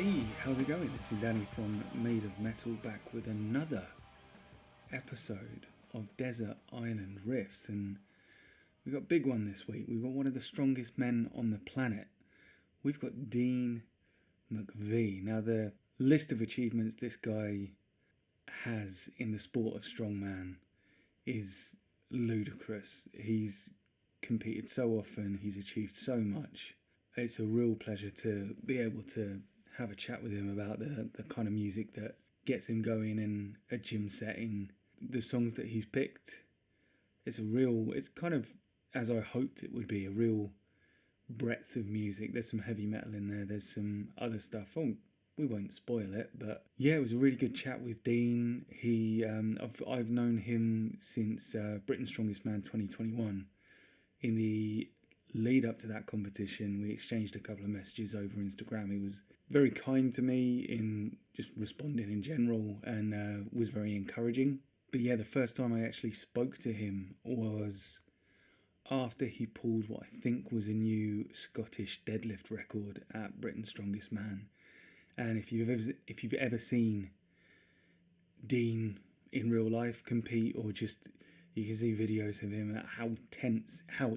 Hey, how's it going? This is Danny from Made of Metal back with another episode of Desert Island Riffs, and we've got a big one this week. We've got one of the strongest men on the planet. We've got Dean McVie. Now, the list of achievements this guy has in the sport of strongman is ludicrous. He's competed so often, he's achieved so much. It's a real pleasure to be able to have a chat with him about the kind of music that gets him going in a gym setting. The songs that he's picked, it's kind of, as I hoped it would be, a real breadth of music. There's some heavy metal in there, there's some other stuff. We won't spoil it, but yeah, it was a really good chat with Dean. I've known him since Britain's Strongest Man 2021. In the lead up to that competition, we exchanged a couple of messages over Instagram. He was very kind to me in just responding in general, and was very encouraging. But yeah, the first time I actually spoke to him was after he pulled what I think was a new Scottish deadlift record at Britain's Strongest Man. And if you've ever seen Dean in real life compete, or just you can see videos of him at how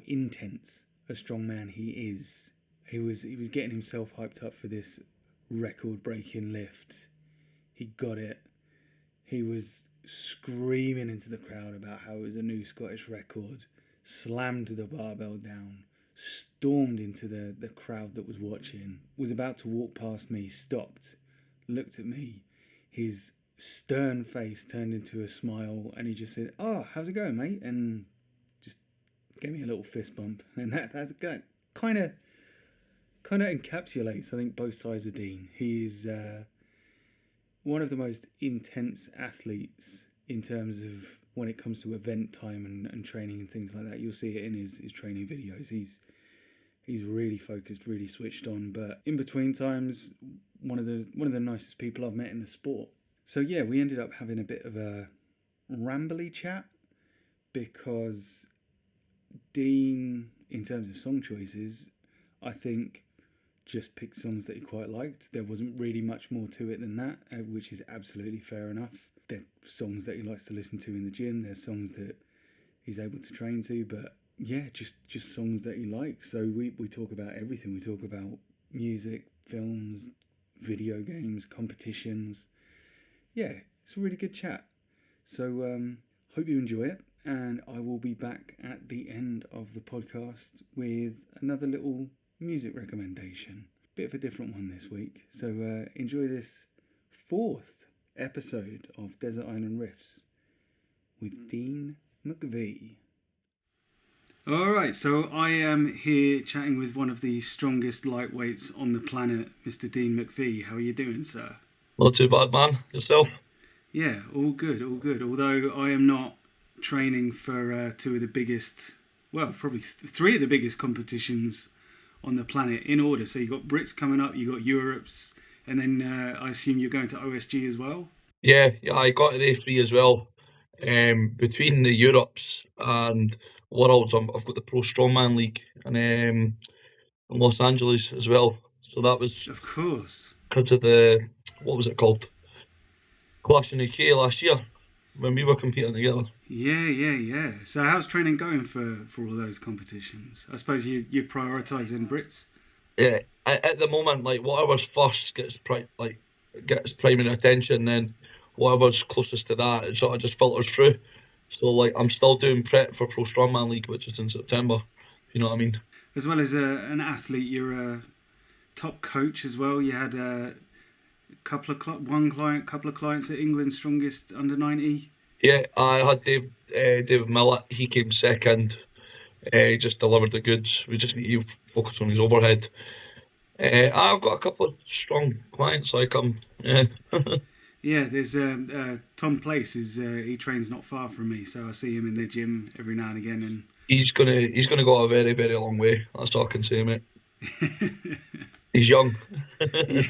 intense a strongman he is. He was getting himself hyped up for this record-breaking lift. He got it. He was screaming into the crowd about how it was a new Scottish record, slammed the barbell down, stormed into the crowd that was watching, was about to walk past me, stopped, looked at me, his stern face turned into a smile, and he just said, "Oh, how's it going, mate?" and just gave me a little fist bump. And that's kind of encapsulates, I think, both sides of Dean. He's one of the most intense athletes in terms of when it comes to event time and training and things like that. You'll see it in his training videos. He's really focused, really switched on, but in between times, one of the nicest people I've met in the sport. So yeah, we ended up having a bit of a rambly chat, because Dean, in terms of song choices, I think just picked songs that he quite liked. There wasn't really much more to it than that, which is absolutely fair enough. They're songs that he likes to listen to in the gym. They're songs that he's able to train to, but yeah, just songs that he likes. So we talk about everything. We talk about music, films, video games, competitions. Yeah, it's a really good chat. So hope you enjoy it, and I will be back at the end of the podcast with another little music recommendation. Bit of a different one this week. So enjoy this fourth episode of Desert Island Riffs with Dean McVie. Alright, so I am here chatting with one of the strongest lightweights on the planet, Mr. Dean McVie. How are you doing, sir? Not too bad, man. Yourself? Yeah, all good. Although I am not training for two of the biggest, well, probably three of the biggest competitions on the planet in order. So you got Brits coming up, you got Europe's, and then I assume you're going to OSG as well? Yeah, I got to the A3 as well. Between the Europes and Worlds, I've got the Pro Strongman League in Los Angeles as well. So that was Of course. because of what was it called? Clash in the UK last year when we were competing together. Yeah. So how's training going for all those competitions? I suppose you're prioritising Brits? Yeah, at the moment, like whatever's first gets primary attention, then whatever's closest to that, it sort of just filters through. So like I'm still doing prep for Pro Strongman League, which is in September. If you know what I mean? As well as an athlete, you're a top coach as well. You had a couple of clients at England's Strongest Under 90. Yeah, I had David Millett. He came second. He just delivered the goods. We just need to focus on his overhead. I've got a couple of strong clients. Yeah. Yeah, there's Tom Place he trains not far from me, so I see him in the gym every now and again. And He's gonna go a very, very long way. That's all I can say, mate. He's young. yeah.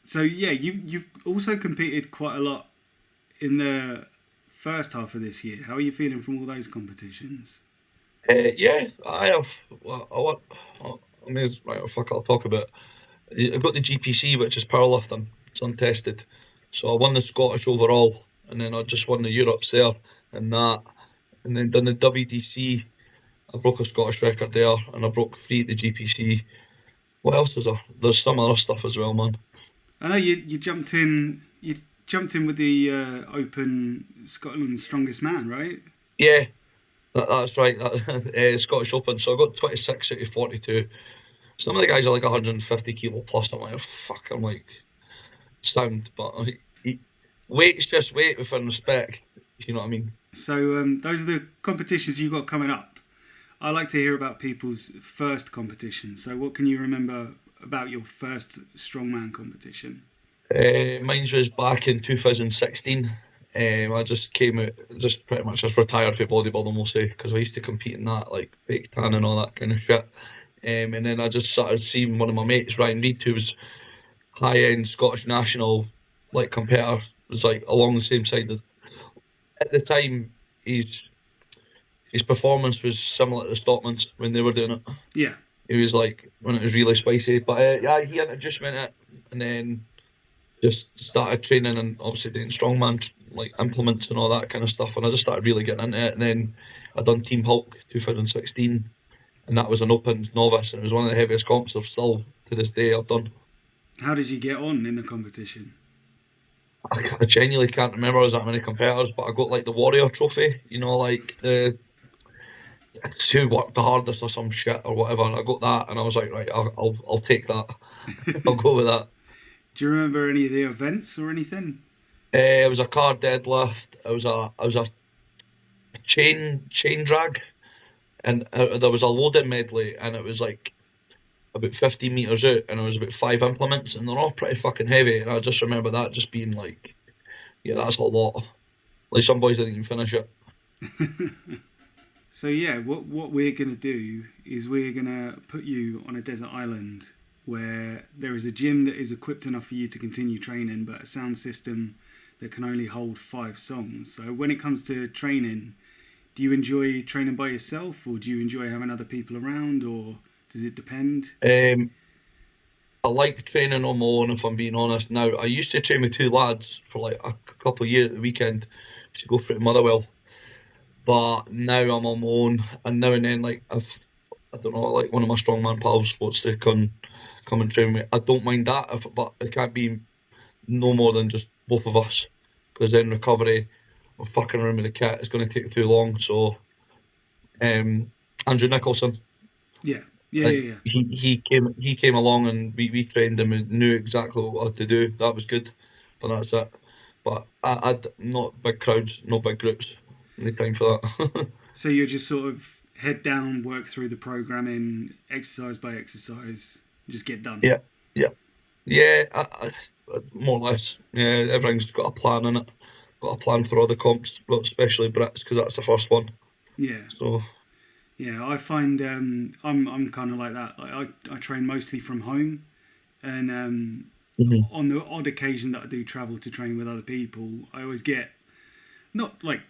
So yeah, you've also competed quite a lot in the first half of this year. How are you feeling from all those competitions? Yeah, I have. I mean, right, fuck, I'll talk about. I got the GPC, which is powerlifting. It's untested. So I won the Scottish overall, and then I just won the Europes there, and that, and then done the WDC. I broke a Scottish record there, and I broke three at the GPC. What else was there? There's some other stuff as well, man. I know you jumped in. You jumped in with the Open Scotland's Strongest Man, right? Yeah, that's right. That, Scottish Open. So I got 26 out of 42. Some of the guys are like 150 kilo plus. I'm like, oh, fuck. I'm like, sound, but like, weight's just weight within respect. If you know what I mean. So those are the competitions you got coming up. I like to hear about people's first competition. So what can you remember about your first strongman competition? Mine was back in 2016. I just came out, just pretty much just retired for bodybuilding, we'll say, because I used to compete in that, like fake tan and all that kind of shit. And then I just started seeing one of my mates, Ryan Reid, who was high end Scottish national, like competitor, was like along the same side. At the time, his performance was similar to the Stockman's when they were doing it. Yeah. He was like when it was really spicy, but yeah, he introduced me to it, and then just started training and obviously doing strongman like implements and all that kind of stuff. And I just started really getting into it. And then I done Team Hulk 2016, and that was an open novice, and it was one of the heaviest comps I've still to this day I've done. How did you get on in the competition? I genuinely can't remember as that many competitors, but I got like the Warrior Trophy, you know, like the who worked the hardest or some shit or whatever. And I got that, and I was like, right, I'll take that. I'll go with that. Do you remember any of the events or anything? It was a car deadlift. It was a chain drag, and there was a loading medley, and it was like about 50 meters out, and it was about five implements, and they're all pretty fucking heavy. And I just remember that just being like, yeah, that's a lot. Like some boys didn't even finish it. So yeah, what we're gonna do is we're gonna put you on a desert island where there is a gym that is equipped enough for you to continue training, but a sound system that can only hold 5 songs. So when it comes to training, do you enjoy training by yourself, or do you enjoy having other people around, or does it depend? Um, I like training on my own, if I'm being honest. Now, I used to train with two lads for like a couple of years at the weekend. Used to go for it in Motherwell, but now I'm on my own, and now and then, like if I don't know, like one of my strongman pals wants to come and train with me. I don't mind that, but it can't be no more than just both of us, because then recovery or fucking around with the kit is going to take too long. So, um, Andrew Nicholson, Yeah, yeah, like yeah, yeah. he came along, and we trained him and knew exactly what to do. That was good, but that's it. But I'd not big crowds, no big groups. Any time for that. So you're just sort of head down, work through the programming, exercise by exercise, just get done. Yeah, yeah, yeah. More or less. Yeah, everything's got a plan in it. Got a plan for all the comps, well, especially Brits, because that's the first one. Yeah, So, yeah. I find I'm kind of like that. Like I train mostly from home, and mhm. on the odd occasion that I do travel to train with other people, I always get not like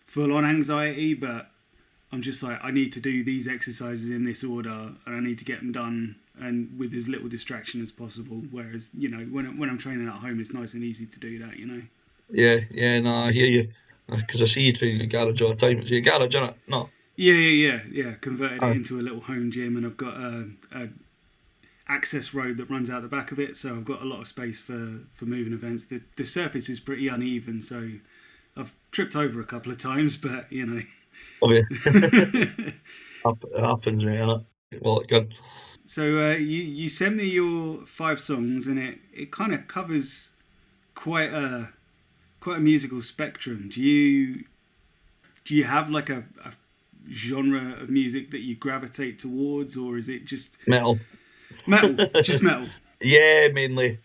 full on anxiety, but I'm just like I need to do these exercises in this order, and I need to get them done and with as little distraction as possible. Whereas when I'm training at home, it's nice and easy to do that. Yeah, yeah. Nah, I hear you. Because I see you training in a garage all the time. Is it a garage, innit? No. Yeah, yeah, yeah, yeah. Converted it Aye. into a little home gym, and I've got a access road that runs out the back of it, so I've got a lot of space for moving events. The surface is pretty uneven, so I've tripped over a couple of times, but Oh, yeah. It happens, mate, innit? Well, it can. So you sent me your 5 songs, and it kind of covers quite a quite a musical spectrum. Do you have like a genre of music that you gravitate towards, or is it just Metal. metal? Just metal. Yeah, mainly.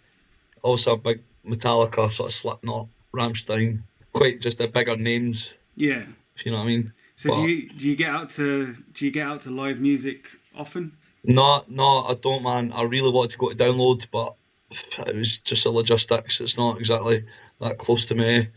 Also, a big Metallica, sort of Slipknot, Rammstein. Quite just the bigger names, Yeah. if you know what I mean. So But do you get out to live music often? no, no, I don't, man. I really wanted to go to download, but it was just the logistics. It's not exactly that close to me.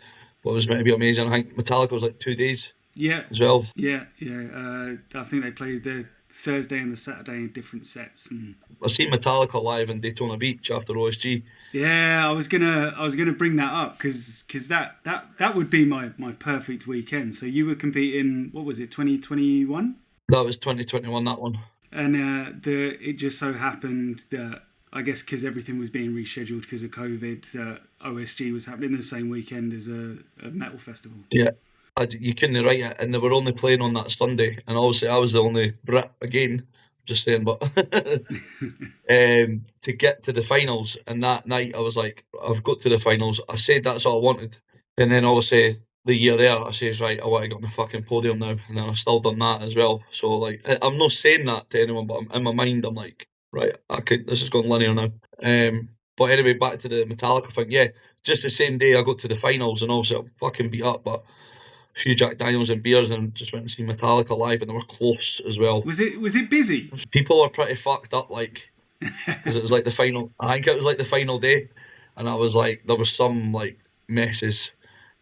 But it was meant to be amazing. I think Metallica was like 2 days Yeah, as well. yeah, yeah. I think they played there Thursday and the Saturday in different sets. And I seen Metallica live in Daytona Beach after OSG. yeah, I was gonna bring that up because that would be my perfect weekend. So you were competing. What was it? 2021. That was 2021, that one. And the it just so happened that I guess because everything was being rescheduled because of COVID, that OSG was happening the same weekend as a metal festival. Yeah. You couldn't write it, and they were only playing on that Sunday, and obviously I was the only Brit again. Just saying, but to get to the finals, and that night I was like, I've got to the finals. I said that's all I wanted, and then obviously the year there, I says right, I want to get on the fucking podium now, and then I've still done that as well. So like, I'm not saying that to anyone, but in my mind, I'm like, right, I could. This is going linear now. But anyway, back to the Metallica thing. Yeah, just the same day I got to the finals, and obviously I'm fucking beat up, but a few Jack Daniels and beers, and just went to see Metallica live, and they were close as well. Was it busy? People were pretty fucked up, like, because it was like the final. I think it was like the final day, and I was like, there was some like messes,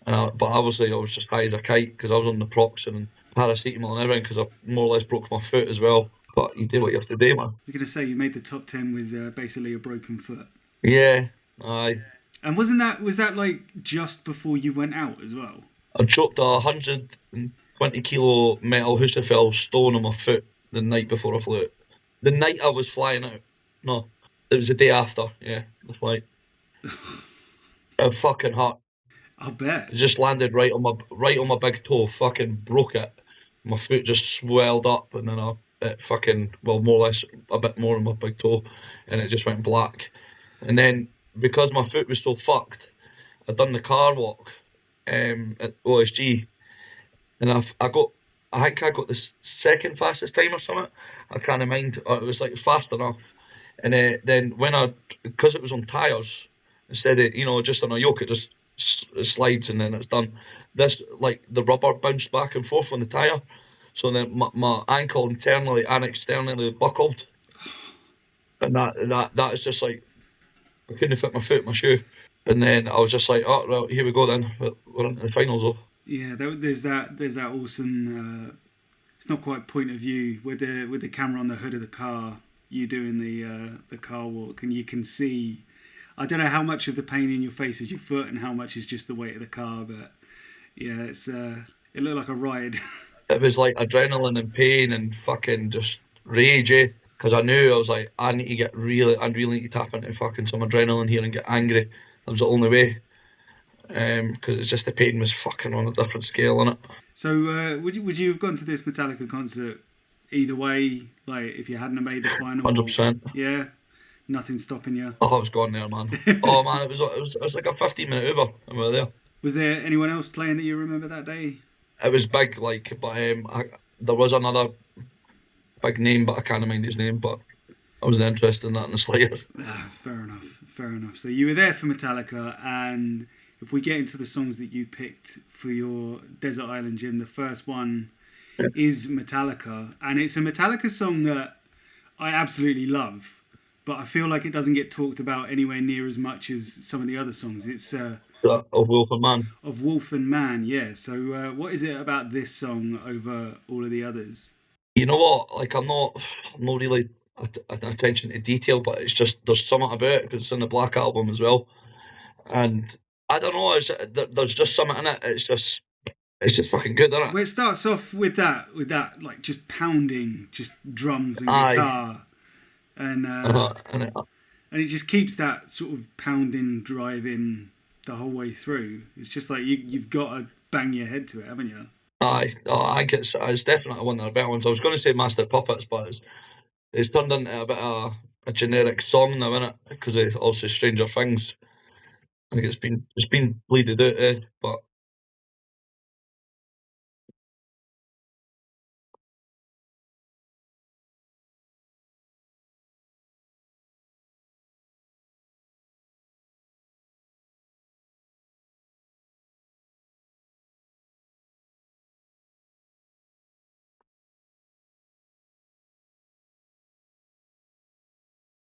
but obviously I was just high as a kite because I was on the proxen and paracetamol and everything because I more or less broke my foot as well. But you do what you have to do, man. I was gonna say you made the top 10 with basically a broken foot. Yeah, aye. And was that like just before you went out as well? I dropped 120 kilo metal Husafell stone on my foot the night before I flew out. The night I was flying out. No, it was the day after. Yeah, the flight. It fucking hurt. I'll bet. It just landed right on my big toe. Fucking broke it. My foot just swelled up, and then it fucking, well, more or less a bit more on my big toe, and it just went black. And then because my foot was so fucked, I done the car walk at OSG, and I think I got the second fastest time or something. I can't mind. It was like fast enough. And then because it was on tyres, instead of just on a yoke, it just slides and then it's done. This, like, the rubber bounced back and forth on the tyre, so then my ankle internally and externally buckled, and that is just like I couldn't fit my foot in my shoe. And then I was just like, oh well, here we go then. We're into the finals though. Yeah, there's that awesome. It's not quite point of view with the camera on the hood of the car. You doing the car walk, and you can see. I don't know how much of the pain in your face is your foot, and how much is just the weight of the car. But yeah, it looked like a ride. It was like adrenaline and pain and fucking just rage, eh? Because I knew I was like, I really need to tap into fucking some adrenaline here and get angry. That was the only way. Because it's just the pain was fucking on a different scale, innit? So would you have gone to this Metallica concert either way? Like if you hadn't have made the final, 100%. yeah, nothing stopping you. Oh, I was gone there, man. Oh man, it was like a 15-minute Uber, and we were there. Was there anyone else playing that you remember that day? It was big, like, but there was another big name, but I can't mind his name. But I wasn't interested in that in the slightest. Fair enough. Fair enough. So you were there for Metallica, and if we get into the songs that you picked for your Desert Island Gym, the first one is Metallica, and it's a Metallica song that I absolutely love, but I feel like it doesn't get talked about anywhere near as much as some of the other songs. It's Of Wolf and Man. of Wolf and Man, yeah. So what is it about this song over all of the others? You know what? Like, I'm not really attention to detail, but it's just there's something about it because it's in the Black Album as well, and I don't know. There's just something in it. It's just fucking good, isn't it? Well, it starts off with that like just pounding, just drums and Aye. guitar, and And and it just keeps that sort of pounding, driving the whole way through. It's just like you've got to bang your head to it, haven't you? aye. Oh, I think it's definitely one of the better ones. I was going to say Master Puppets, but it's turned into a bit of a generic song now, innit? Because it's also Stranger Things. I think it's been bleeded out, but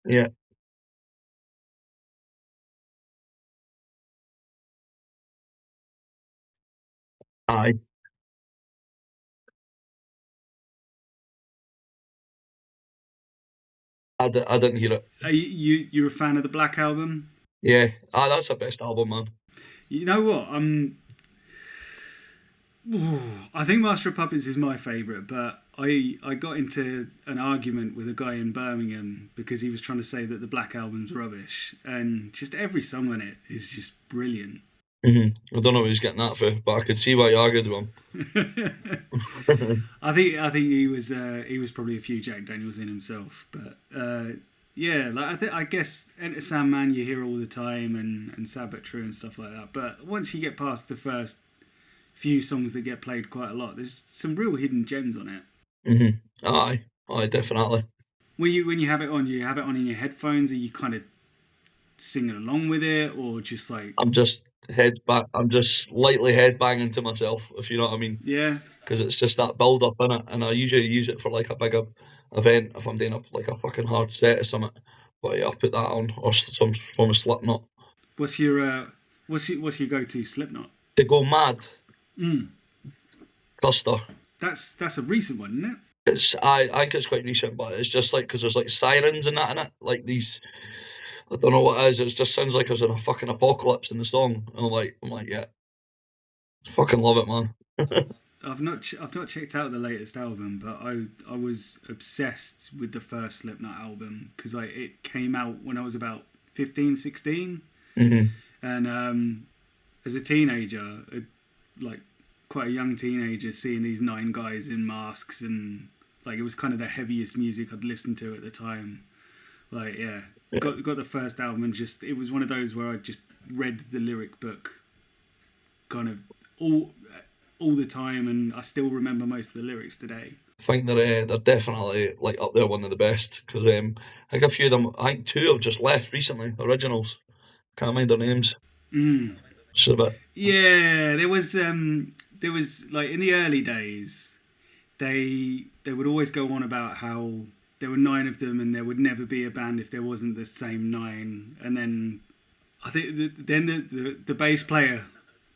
yeah, aye. I didn't hear it. Are you're a fan of the Black Album? Yeah, that's the best album, man. You know what? I think Master of Puppets is my favourite, but I got into an argument with a guy in Birmingham because he was trying to say that the Black Album's rubbish, and just every song on it is just brilliant. I don't know what he's getting that for, but I could see why you argued with him. I think he was probably a few Jack Daniels in himself, but yeah, like I guess Enter Sandman you hear all the time and Sabbath True and stuff like that, but once you get past the first few songs that get played quite a lot, there's some real hidden gems on it. Aye, definitely. When you have it on, you have it on in your headphones. Are you kind of singing along with it, or just like I'm just lightly headbanging to myself, if you know what I mean. Yeah, Because it's just that build up in it, and I usually use it for like a bigger event if I'm doing up like a fucking hard set or something. But yeah, I'll put that on or some form of Slipknot. What's your go-to Slipknot? To go mad, Mm. Custer. That's a recent one, isn't it? I think it's quite recent, but it's just like because there's like sirens and that in it, like these. I don't know what it is. It just sounds like there's a fucking apocalypse in the song, and I'm like, yeah, fucking love it, man. I've not checked out the latest album, but I was obsessed with the first Slipknot album because it came out when I was about 15, 16. And as a teenager, like quite a young teenager, seeing these 9 guys in masks and like it was kind of the heaviest music I'd listened to at the time. Like yeah. Got the first album and just it was one of those where I just read the lyric book kind of all the time, and I still remember most of the lyrics today. I think they're definitely like up there, one of the best. Because I think a few of them, I think 2 have just left recently. Originals, can't mind their names. So Yeah, there was like in the early days, they would always go on about how there were 9 of them and there would never be a band if there wasn't the same 9. And then I think the bass player.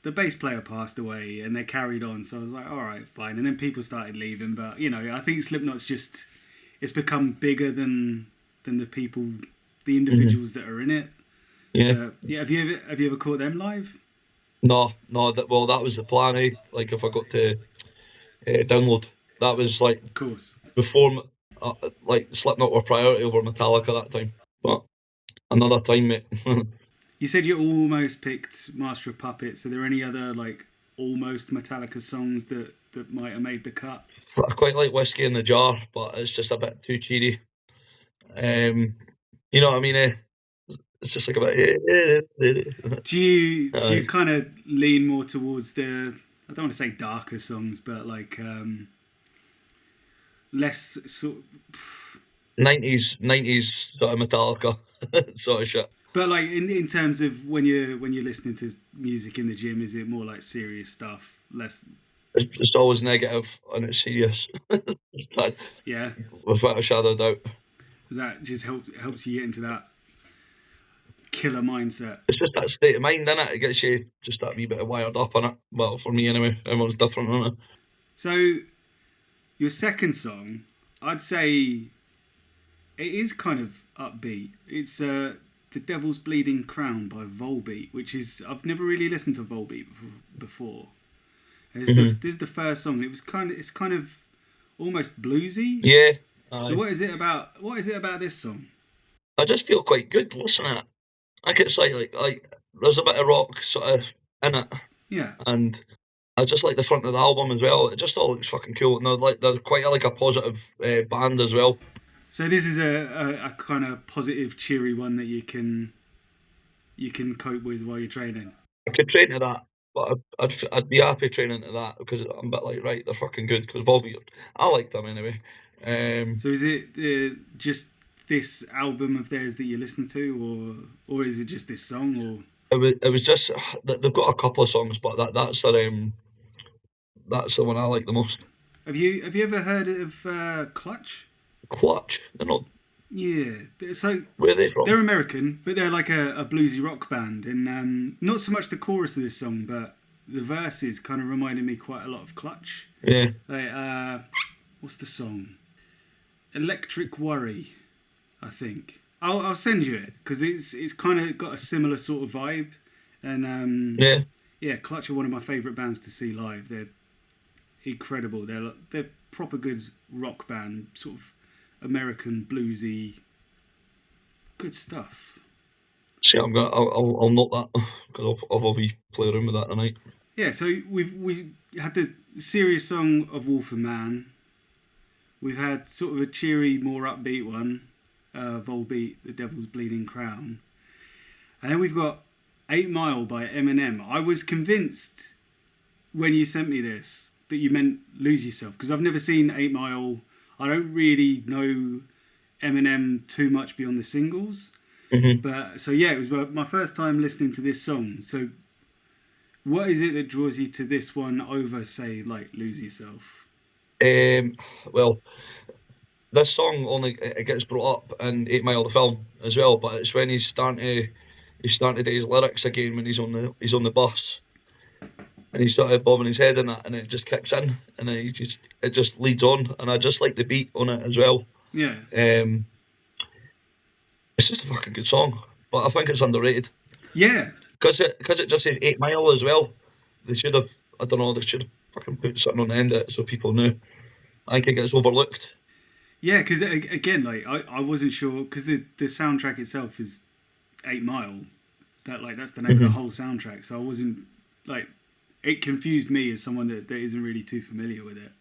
The bass player passed away and they carried on, so I was like, all right, fine. And then people started leaving, but I think Slipknot's it's become bigger than the people, the individuals that are in it. yeah. Yeah. Have you ever caught them live? No, that was the plan. Like if I got to download, that was like Of course. before, like Slipknot were priority over Metallica that time. But another time, mate. You said you almost picked Master of Puppets. Are there any other like almost Metallica songs that might have made the cut? I quite like Whiskey in the Jar, but it's just a bit too cheery. You know what I mean? It's just like a bit. Do you kind of lean more towards the, I don't want to say darker songs, but like less sort of, 90s sort of Metallica sort of shit. but like in terms of when you're listening to music in the gym, is it more like serious stuff, less? It's always negative and it's serious. Yeah. Without a shadow of doubt. Does that just helps you get into that killer mindset? It's just that state of mind, innit? It gets you just that wee bit wired up on it. Well, for me anyway. Everyone's different, isn't it? So your second song, I'd say it is kind of upbeat. It's The Devil's Bleeding Crown by Volbeat, which is, I've never really listened to Volbeat before. This is the first song. It's kind of almost bluesy. Yeah. So what is it about this song? I just feel quite good listening to it. I think it's like there's a bit of rock sort of in it. Yeah. And I just like the front of the album as well. It just all looks fucking cool. And they're quite like a positive band as well. So this is a kind of positive, cheery one that you can cope with while you're training. I could train to that, but I'd be happy training to that because I'm a bit like, right, they're fucking good. Because Volbeat, I like them anyway. So is it just this album of theirs that you listen to, or is it just this song? Or it was just they've got a couple of songs, but that's the one I like the most. Have you ever heard of Clutch? Clutch? They're not. Yeah. So where are they from? They're American, but they're like a bluesy rock band, and not so much the chorus of this song, but the verses kind of reminded me quite a lot of Clutch. Yeah. Like what's the song? Electric Worry. I think I'll send you it because it's kind of got a similar sort of vibe, and Yeah. yeah, Clutch are one of my favourite bands to see live. They're incredible. They're proper good rock band, sort of American bluesy, good stuff. See, I'll note that because I'll be playing around with that tonight. Yeah, so we had the serious song of Wolf and Man. We've had sort of a cheery, more upbeat one, Volbeat, The Devil's Bleeding Crown. And then we've got 8 Mile by Eminem. I was convinced when you sent me this that you meant Lose Yourself because I've never seen 8 Mile. I don't really know Eminem too much beyond the singles. Mm-hmm. But so yeah, it was my first time listening to this song. So what is it that draws you to this one over, say, like Lose Yourself? Well, this song only it gets brought up in 8 Mile the film as well, but it's when he's starting to do his lyrics again when he's on the bus and he's sort of bobbing his head in that, and it just kicks in, and then it just leads on, and I just like the beat on it as well. Yeah. It's just a fucking good song, but I think it's underrated. Yeah. Because it just said 8 Mile as well. They should have, I don't know, they should have fucking put something on the end of it so people knew. I think it gets overlooked. Yeah, because again, like I wasn't sure because the soundtrack itself is 8 Mile. That's the name of the whole soundtrack. So I wasn't like it confused me as someone that isn't really too familiar with it.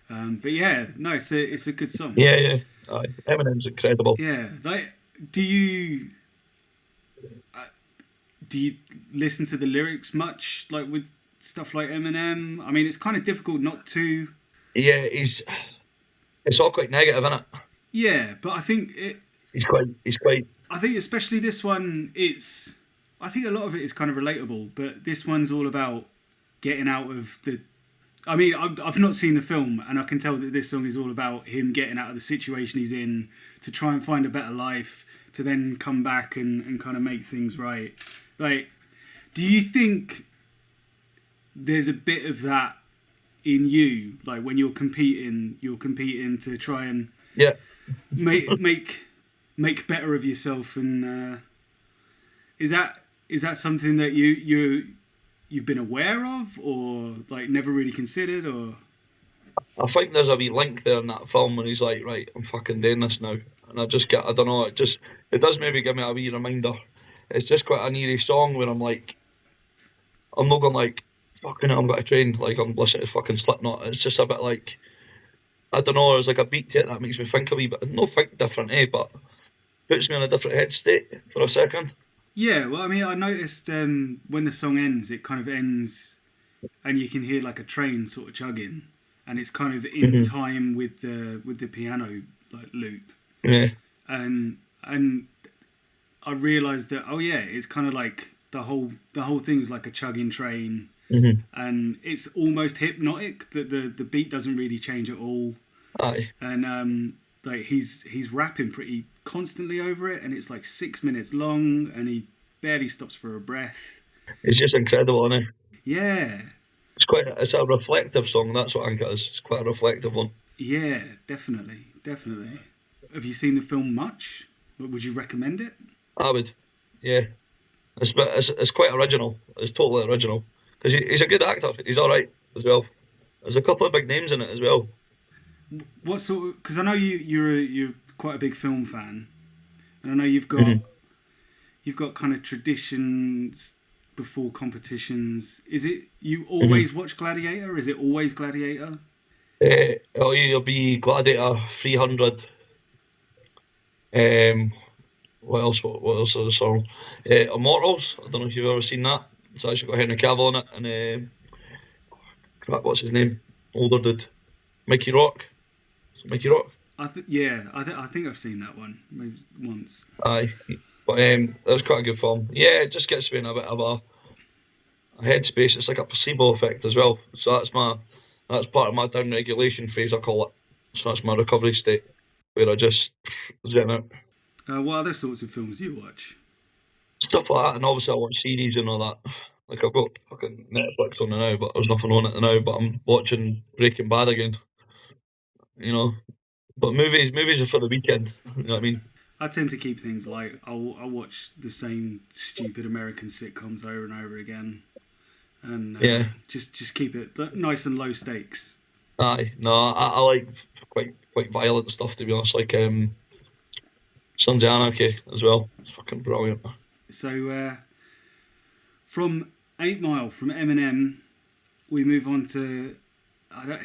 But yeah, no, it's a good song. Yeah. Eminem's incredible. Yeah, like do you listen to the lyrics much, like with stuff like Eminem? I mean, it's kind of difficult not to. Yeah, it's all quite negative, isn't it? Yeah, but I think He's quite. I think especially this one, I think a lot of it is kind of relatable, but this one's all about getting out of the. I mean, I've not seen the film, and I can tell that this song is all about him getting out of the situation he's in to try and find a better life, to then come back and kind of make things right. Like, do you think there's a bit of that in you? Like, when you're competing to try and Yeah. make better of yourself, and is that something that you've been aware of, or like never really considered, or? I think there's a wee link there in that film when he's like, right, I'm fucking doing this now. And I don't know, it does maybe give me a wee reminder. It's just quite an eerie song where I'm like, I'm not going like, fucking hell, I'm going to train, like I'm listening to fucking Slipknot. It's just a bit like, I don't know, there's like a beat to it that makes me think a wee bit, no think different, but puts me in a different head state for a second. Yeah, well, I mean, I noticed when the song ends, it kind of ends, and you can hear like a train sort of chugging, and it's kind of in time with the piano like loop. Yeah. And I realised that it's kind of like the whole thing is like a chugging train, and it's almost hypnotic that the beat doesn't really change at all. Aye. And like he's rapping pretty constantly over it, and it's like 6 minutes long, and he barely stops for a breath. It's just incredible, isn't it? Yeah. It's a reflective song. That's what I think it is. It's quite a reflective one. Yeah, definitely. Have you seen the film much? Would you recommend it? I would. Yeah. It's quite original. It's totally original because he's a good actor. He's all right as well. There's a couple of big names in it as well. What sort of? Because I know you're quite a big film fan, and I know you've got kind of traditions before competitions. Is it you always watch Gladiator? Is it always Gladiator? It'll either be Gladiator 300. What else? What else is the song? Immortals. I don't know if you've ever seen that. It's actually got Henry Cavill in it, and crap, what's his name? Older dude, Mickey Rock. Is it Mickey Rock? I think I've seen that one maybe once. Aye, but it was quite a good film. Yeah, it just gets me in a bit of a headspace. It's like a placebo effect as well. So that's part of my down regulation phase, I call it. So that's my recovery state where I just zen out. What other sorts of films do you watch? Stuff like that, and obviously I watch series and all that. Like I've got fucking Netflix on it now, but there's nothing on it now. But I'm watching Breaking Bad again. You know, but movies are for the weekend. You know what I mean? I tend to keep things light. I'll watch the same stupid American sitcoms over and over again, and Yeah, just keep it nice and low stakes. aye. No, I like quite violent stuff, to be honest. Like Sons of Anarchy as well. It's fucking brilliant. So from 8 Mile from Eminem, we move on to I don't.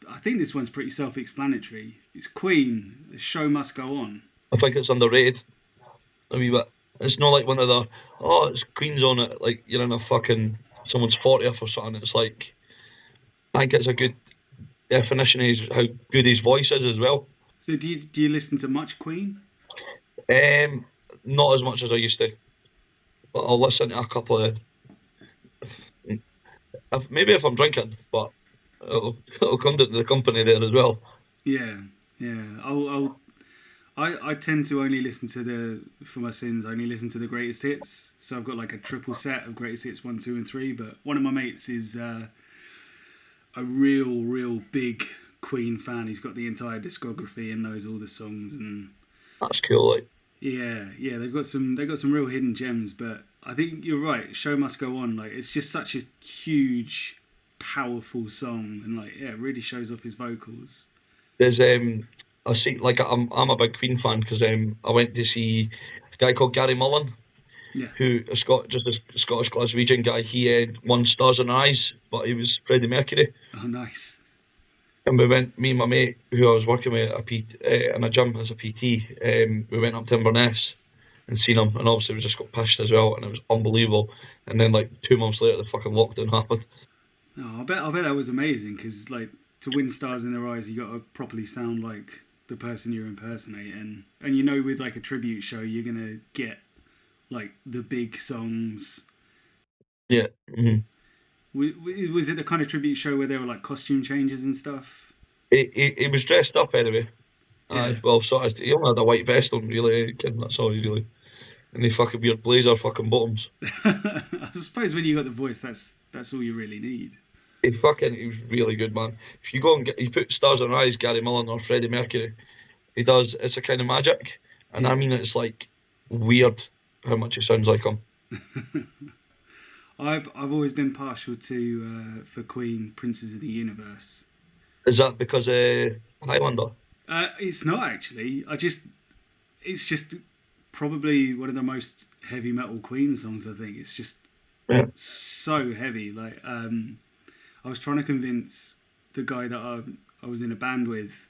I think this one's pretty self-explanatory. It's Queen. The show must go on. I think it's underrated a wee bit. It's not like one of the it's Queen's on it. Like you're in a fucking someone's 40th or something. It's like I think it's a good definition of how good his voice is as well. So do you listen to much Queen? Um, Not as much as I used to, but I'll listen to a couple of maybe if I'm drinking, but it'll come to the company there as well. Yeah, yeah. I tend to only listen to for my sins. I only listen to the greatest hits. So I've got like a triple set of greatest hits 1, 2, and 3. But one of my mates is a real big Queen fan. He's got the entire discography and knows all the songs. And That's cool. Like yeah. They've got some real hidden gems. But I think you're right. Show must go on. Like it's just such a huge, powerful song, and like yeah, it really shows off his vocals. there's I see like I'm a big Queen fan because I went to see a guy called Gary Mullen, Yeah. who just a Scottish Glaswegian guy. He won Stars in Eyes, but he was Freddie Mercury. Oh, nice. And we went, me and my mate, who I was working with in a gym as a PT, we went up to Inverness and seen him, and obviously we just got pissed as well, and it was unbelievable. And then like 2 months later, the fucking lockdown happened. Oh, I bet that was amazing because like to win stars in their eyes, you got to properly sound like the person you're impersonating, and you know with like a tribute show, you're gonna get like the big songs. Yeah. Mm-hmm. Was it the kind of tribute show where there were like costume changes and stuff? He was dressed up anyway. Yeah. Aye, well, sort of, he only had a white vest on, really, kid, that's all he really. And the fucking weird blazer, fucking bottoms. I suppose when you got the voice, that's all you really need. He was really good, man. If you go and you put Stars in Her Eyes, Gary Mullen or Freddie Mercury, it's a kind of magic. And I Yeah. mean, it's like weird how much he sounds like him. I've always been partial to for Queen, Princes of the Universe. Is that because Highlander? It's not actually. It's just probably one of the most heavy metal Queen songs. I think it's just Yeah. so heavy. Like I was trying to convince the guy that I was in a band with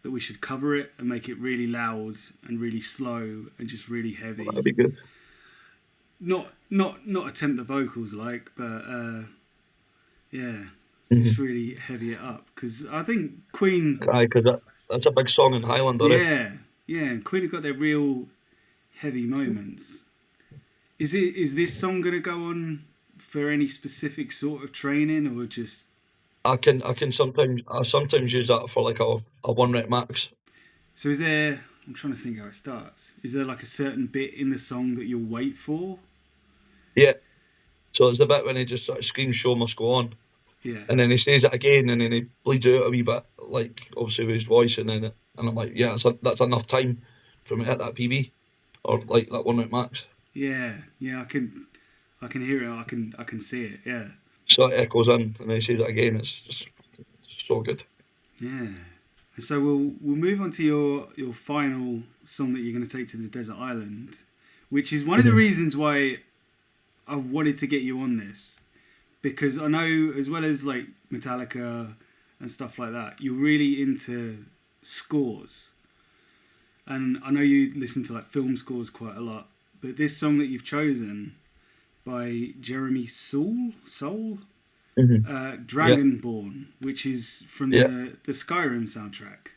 that we should cover it and make it really loud and really slow and just really heavy. That'd be good. Not attempt the vocals like, but yeah, just Mm-hmm. really heavy it up because I think Queen. Aye, because that's a big song in Highlander, eh? Yeah, and Queen have got their real heavy moments. Is this song gonna go on for any specific sort of training or just? I sometimes use that for like a 1 rep max. So is there? I'm trying to think how it starts. Is there like a certain bit in the song that you'll wait for? Yeah. So it's the bit when he just sort of screams, "Show must go on," Yeah, and then he says it again, and then he bleeds out a wee bit, like obviously with his voice, and I'm like, yeah, that's enough time for me to hit that PB or like that 1 rep max. yeah. I can hear it. I can see it. Yeah, So it echoes in, and then he says it again. It's just so good. yeah. And so we'll move on to your final song that you're going to take to the desert island, which is one of the Mhm. reasons why I wanted to get you on this, because I know as well as like Metallica and stuff like that, you're really into scores, and I know you listen to like film scores quite a lot. But this song that you've chosen by Jeremy Soule, Hmm. Yeah, Dragonborn, which is from yeah, the Skyrim soundtrack.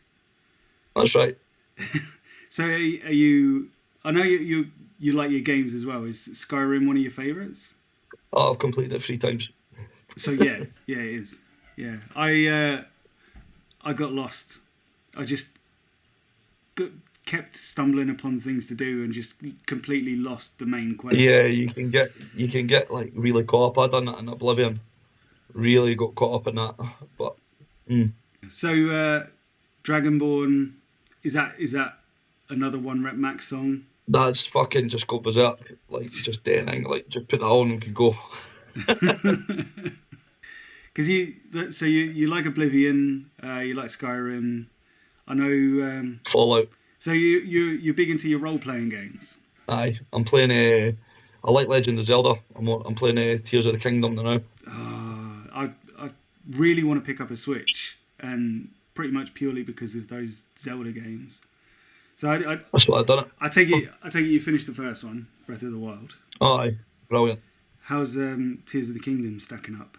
that's right. So are you? I know you like your games as well. Is Skyrim one of your favorites? Oh, I've completed it 3 times. So yeah, it is. Yeah, I got lost. I just kept stumbling upon things to do and just completely lost the main Yeah, quest. you can get like really caught up. I done that in Oblivion. Really got caught up in that, but mm, So Dragonborn is that another One Rep Max song. That's fucking just go berserk. Like, just anything. Like, just put that on and can go. Because you like Oblivion, you like Skyrim. I know. Fallout. So you're big into your role playing games. Aye. I'm playing I like Legend of Zelda. I'm playing Tears of the Kingdom now. I really want to pick up a Switch, and pretty much purely because of those Zelda games. So That's why I done it. I take it you finished the first one, Breath of the Wild. Aye. Brilliant. How's Tears of the Kingdom stacking up?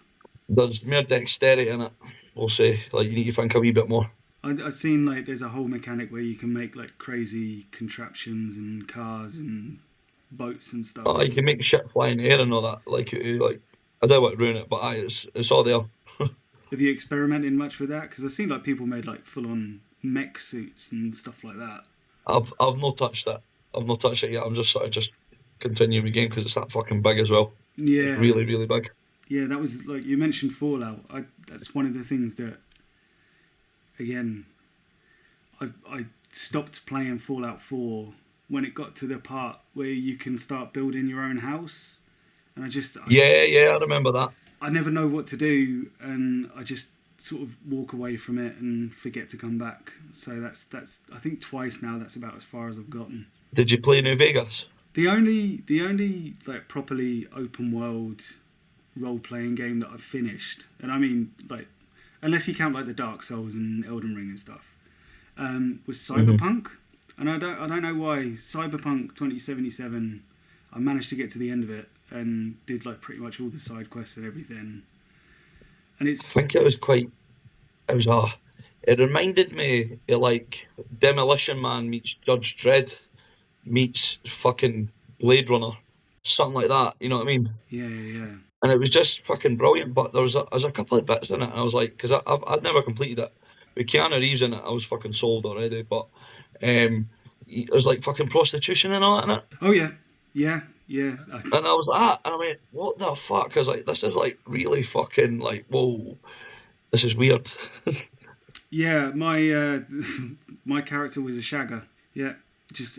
There's more dexterity in it, we'll say. Like, you need to think a wee bit more. I've seen like there's a whole mechanic where you can make like crazy contraptions and cars and boats and stuff. Oh, you can make shit fly in the air and all that. Like, I don't want to ruin it, but aye, it's all there. Have you experimented much with that? Because I've seen like people made like full on mech suits and stuff like that. I've not touched it. I've not touched it yet. I'm just sort of just continuing the game because it's that fucking big as well. Yeah, it's really, really big. Yeah, that was like you mentioned Fallout. That's one of the things that, again, I stopped playing Fallout 4 when it got to the part where you can start building your own house, and Yeah, I remember that. I never know what to do, and I just sort of walk away from it and forget to come back. So that's I think twice now. That's about as far as I've gotten. Did you play New Vegas? The only like properly open world role playing game that I've finished, and I mean like unless you count like the Dark Souls and Elden Ring and stuff, was Cyberpunk. And I don't know why Cyberpunk 2077. I managed to get to the end of it and did like pretty much all the side quests and everything. And I think it was quite. It was It reminded me of like Demolition Man meets Judge Dredd meets fucking Blade Runner, something like that. You know what I mean? Yeah. And it was just fucking brilliant. But there was a couple of bits in it, and I was like, because I'd never completed it. With Keanu Reeves in it, I was fucking sold already. But there's like fucking prostitution and all that in it. Oh yeah. And I was like, and I went, what the fuck? I was like, this is like really fucking like, whoa, this is weird. Yeah, my my character was a shagger. Yeah, just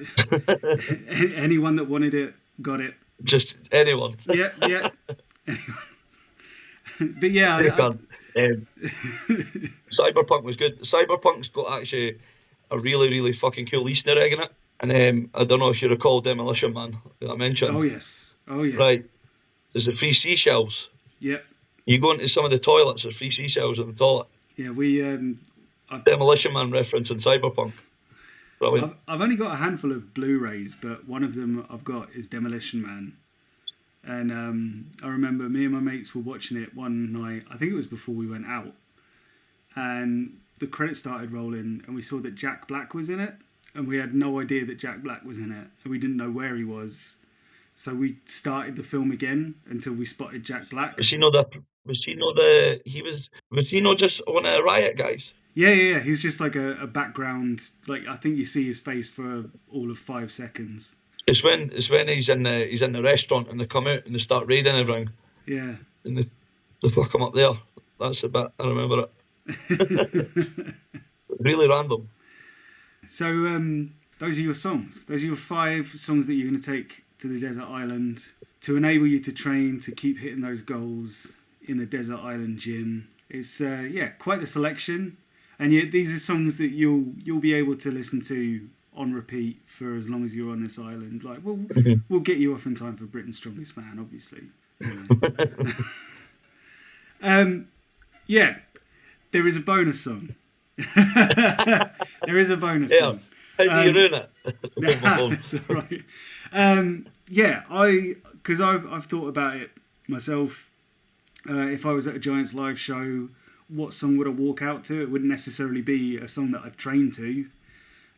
anyone that wanted it got it. Just anyone. Yeah. Anyone. But yeah, Cyberpunk was good. Cyberpunk's got actually a really, really fucking cool Easter egg in it. And I don't know if you recall Demolition Man that I mentioned. Oh yes. Oh yeah. Right. There's the free seashells. Yeah. You go into some of the toilets, there's free seashells in the toilet. Yeah, we Demolition Man reference in Cyberpunk. Brilliant. I've only got a handful of Blu-rays, but one of them I've got is Demolition Man. And I remember me and my mates were watching it one night. I think it was before we went out. And the credits started rolling and we saw that Jack Black was in it. And we had no idea that Jack Black was in it. And we didn't know where he was. So we started the film again until we spotted Jack Black. Was he not just one of the Riot guys? Yeah. He's just like a background. Like I think you see his face for all of 5 seconds. It's when he's in the restaurant and they come out and they start raiding everything. Yeah. And they fuck him up there. That's the bit I remember it. Really random. So those are your songs. Those are your 5 songs that you're going to take to the desert island to enable you to train to keep hitting those goals in the desert island gym. It's quite the selection, and yet these are songs that you'll be able to listen to on repeat for as long as you're on this island. Like we'll get you off in time for Britain's Strongest Man, obviously. You know. There is a bonus song. There is a bonus song. How do you ruin it? That's all right. Because I've thought about it myself. If I was at a Giants live show, what song would I walk out to? It wouldn't necessarily be a song that I'd train to.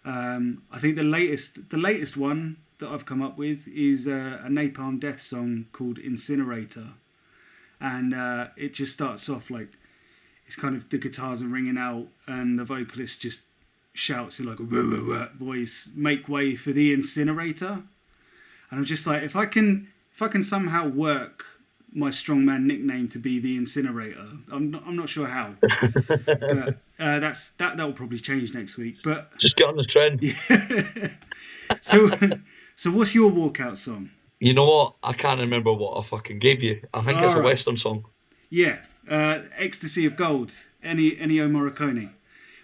I think the latest one that I've come up with is a Napalm Death song called Incinerator, and it just starts off like it's kind of the guitars are ringing out and the vocalist just shouts in like a wah, wah, wah voice, "Make way for the incinerator." And I'm just like, if I can somehow work my strongman nickname to be the Incinerator. I'm not sure how, but that will probably change next week. But Just get on the trend. yeah. so so what's your walkout song? You know what? I can't remember what I fucking gave you. I think it's All a right. Western song. Yeah, Ecstasy of Gold, Ennio Morricone,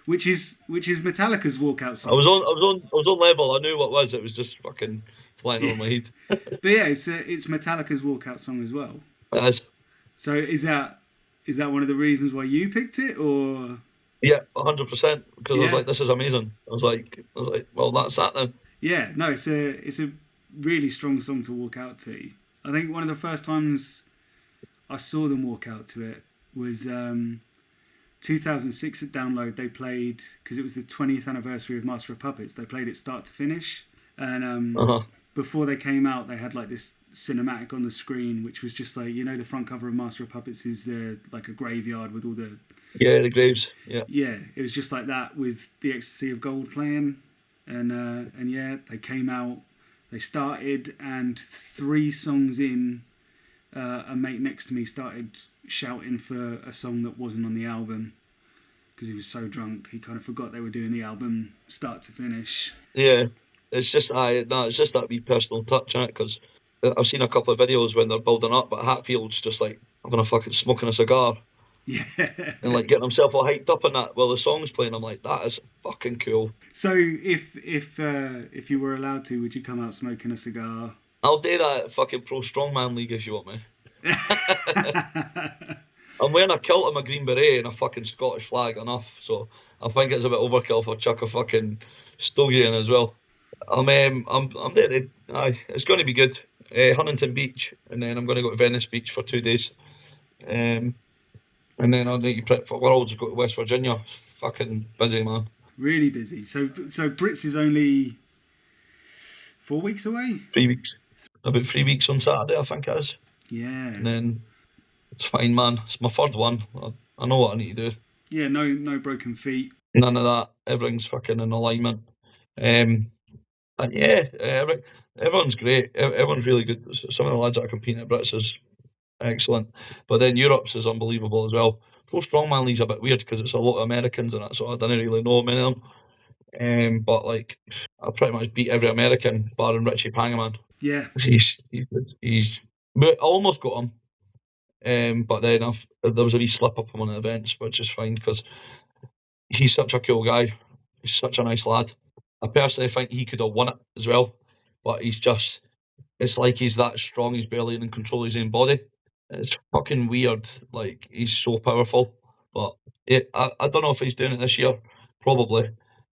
which is Metallica's walkout I song. was on level. I knew what it was. It was just fucking flying Yeah. over my head. But yeah, it's Metallica's walkout song as well. It is. So is that one of the reasons why you picked it, or Yeah, 100%. Because I was yeah, like, this is amazing. I was like, well, that's that then. yeah? No, it's a really strong song to walk out to. I think one of the first times I saw them walk out to it was 2006 at Download. They played, because it was the 20th anniversary of Master of Puppets. They played it start to finish, and Uh-huh. before they came out, they had like this cinematic on the screen, which was just like, the front cover of Master of Puppets is like a graveyard with all the Yeah, the Graves. Yeah. yeah. It was just like that with the Ecstasy of Gold playing, and yeah, they came out. They started, and 3 songs in, a mate next to me started shouting for a song that wasn't on the album because he was so drunk he kind of forgot they were doing the album start to finish. Yeah. It's just it's just that wee personal touch in it, because I've seen a couple of videos when they're building up, but Hatfield's just like, I'm gonna fucking smoking a cigar Yeah. and like getting himself all hyped up in that while the song's playing. I'm like, that is fucking cool. So if you were allowed to, would you come out smoking a cigar? I'll do that at fucking Pro Strongman League if you want me. I'm wearing a kilt and a green beret and a fucking Scottish flag enough, so I think it's a bit overkill for chuck a fucking stogie in as well. I'm there. Aye, it's going to be good. Huntington Beach, and then I'm going to go to Venice Beach for 2 days. Um, and then I'll need to prep for Worlds. Go to West Virginia. Fucking busy, man. Really busy. So Brits is only 4 weeks away. 3 weeks. About 3 weeks on Saturday, I think it is. Yeah. And then it's fine, man. It's my third one. I know what I need to do. Yeah. No broken feet. None of that. Everything's fucking in alignment. And yeah, everyone's great. Everyone's really good. Some of the lads that are competing at Brits is excellent. But then Europe's is unbelievable as well. Pro Strongman League's a bit weird because it's a lot of Americans in it, so I didn't really know many of them. But like, I pretty much beat every American, barring Richie Pangaman. Yeah. He's I almost got him. But then there was a wee slip up on one of the events, which is fine because he's such a cool guy. He's such a nice lad. I personally think he could have won it as well, but it's like he's that strong, he's barely in control of his own body. It's fucking weird. Like, he's so powerful. But I don't know if he's doing it this year. Probably.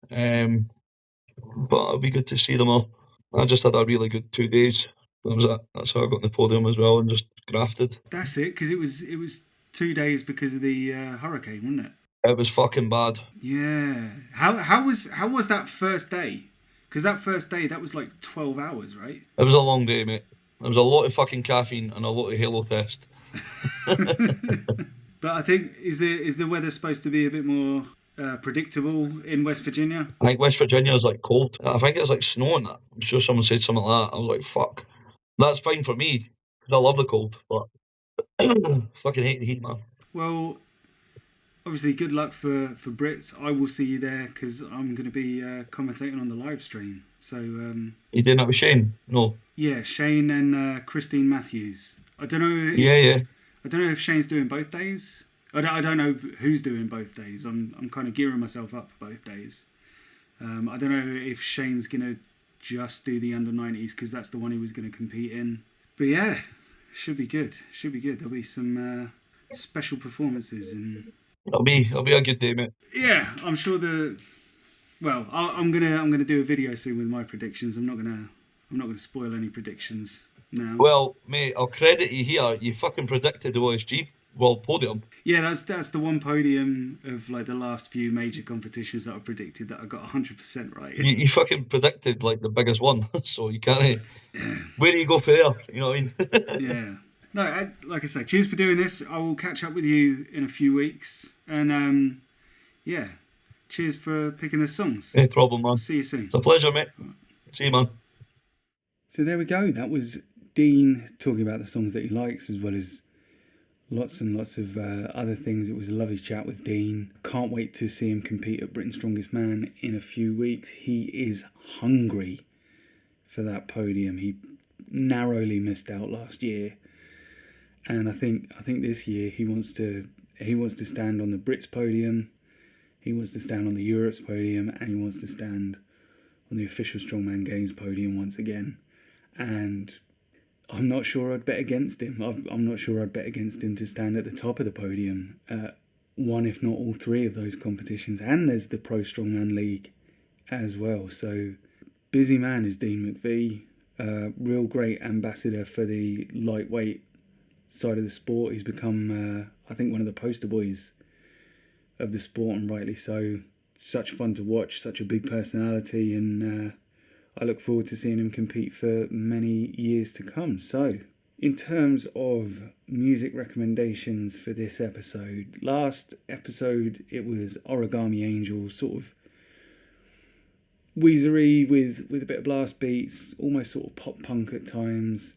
But it'll be good to see them all. I just had a really good 2 days. That was it. That's how I got on the podium as well and just grafted. That's it. Because it was 2 days because of the hurricane, wasn't it? It was fucking bad. Yeah. How was that first day? Because that first day, that was like 12 hours, right? It was a long day, mate. There was a lot of fucking caffeine and a lot of Halo test. But I think is the weather supposed to be a bit more predictable in West Virginia? I think West Virginia is like cold. I think it's like snowing. I'm sure someone said something like that. I was like, fuck. That's fine for me because I love the cold, but fucking hate the heat, man. Well, obviously, good luck for Brits. I will see you there because I'm going to be commentating on the live stream. So You doing that with Shane? No. yeah, Shane and Christine Matthews. I don't know. Yeah. I don't know if Shane's doing both days. I don't know who's doing both days. I'm kind of gearing myself up for both days. I don't know if Shane's going to just do the under-90s because that's the one he was going to compete in. But yeah, should be good. There'll be some special performances and It'll be a good day, mate. yeah, I'm sure I'm gonna do a video soon with my predictions. I'm not gonna spoil any predictions now. Well, mate, I'll credit you here. You fucking predicted the OSG World Podium. Yeah, that's the one podium of like the last few major competitions that I predicted that I got 100% right. You fucking predicted like the biggest one, so you can't. Where do you go for there? You know what I mean? Yeah. No, like I say, cheers for doing this. I will catch up with you in a few weeks, and yeah, cheers for picking the songs. No problem, man. See you soon. It's a pleasure, mate. See you, man. So there we go. That was Dean talking about the songs that he likes, as well as lots and lots of other things. It was a lovely chat with Dean. Can't wait to see him compete at Britain's Strongest Man in a few weeks. He is hungry for that podium. He narrowly missed out last year, and I think this year he wants to stand on the Brits podium, he wants to stand on the Europe's podium, and he wants to stand on the official Strongman Games podium once again. And I'm not sure I'd bet against him. I'm not sure I'd bet against him to stand at the top of the podium at one, if not all three of those competitions. And there's the Pro Strongman League as well. So busy man is Dean McVie. Real great ambassador for the lightweight side of the sport. He's become, I think, one of the poster boys of the sport, and rightly so. Such fun to watch, such a big personality, and I look forward to seeing him compete for many years to come. So, in terms of music recommendations for this episode, last episode it was Origami Angel, sort of Weezery with a bit of blast beats, almost sort of pop punk at times.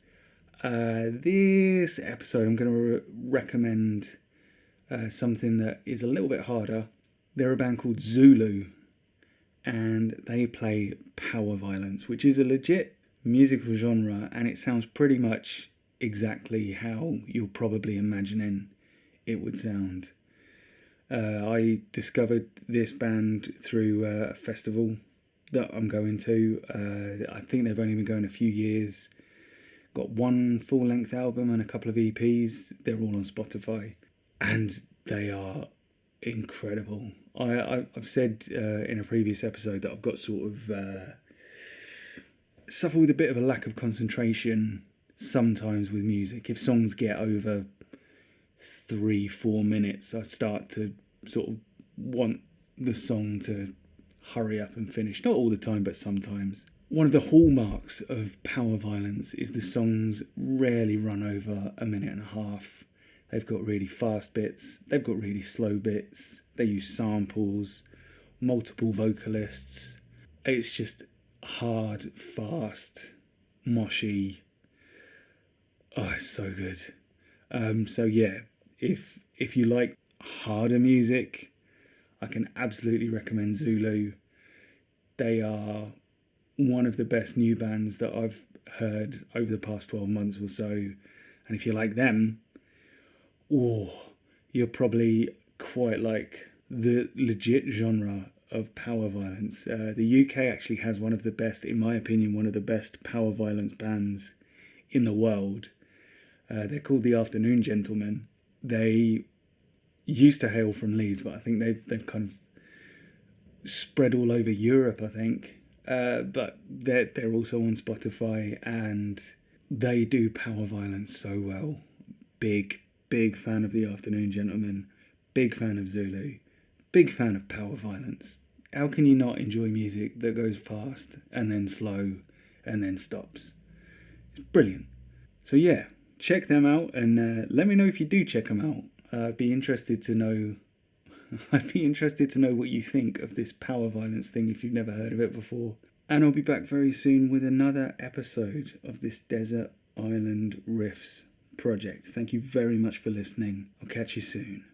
This episode I'm going to recommend something that is a little bit harder. They're a band called Zulu, and they play power violence, which is a legit musical genre, and it sounds pretty much exactly how you're probably imagining it would sound. I discovered this band through a festival that I'm going to. I think they've only been going a few years. Got one full-length album and a couple of EPs. They're all on Spotify, and they are incredible. I've said in a previous episode that I've got sort of suffer with a bit of a lack of concentration sometimes with music. If songs get over 3-4 minutes, I start to sort of want the song to hurry up and finish. Not all the time, but sometimes. One of the hallmarks of power violence is the songs rarely run over a minute and a half. They've got really fast bits, they've got really slow bits, they use samples, multiple vocalists. It's just hard, fast, moshy. Oh, it's so good. So yeah, if you like harder music, I can absolutely recommend Zulu. They are one of the best new bands that I've heard over the past 12 months or so. And if you like them, you're probably quite like the legit genre of power violence. The UK actually has one of the best, in my opinion, one of the best power violence bands in the world. They're called the Afternoon Gentlemen. They used to hail from Leeds, but I think they've kind of spread all over Europe, I think. But they're also on Spotify, and they do power violence so well. Big fan of the Afternoon Gentlemen, big fan of Zulu, big fan of power violence. How can you not enjoy music that goes fast and then slow and then stops? It's brilliant. So yeah, check them out, and let me know if you do check them out. I'd be interested to know what you think of this power violence thing if you've never heard of it before. And I'll be back very soon with another episode of this Desert Island Riffs project. Thank you very much for listening. I'll catch you soon.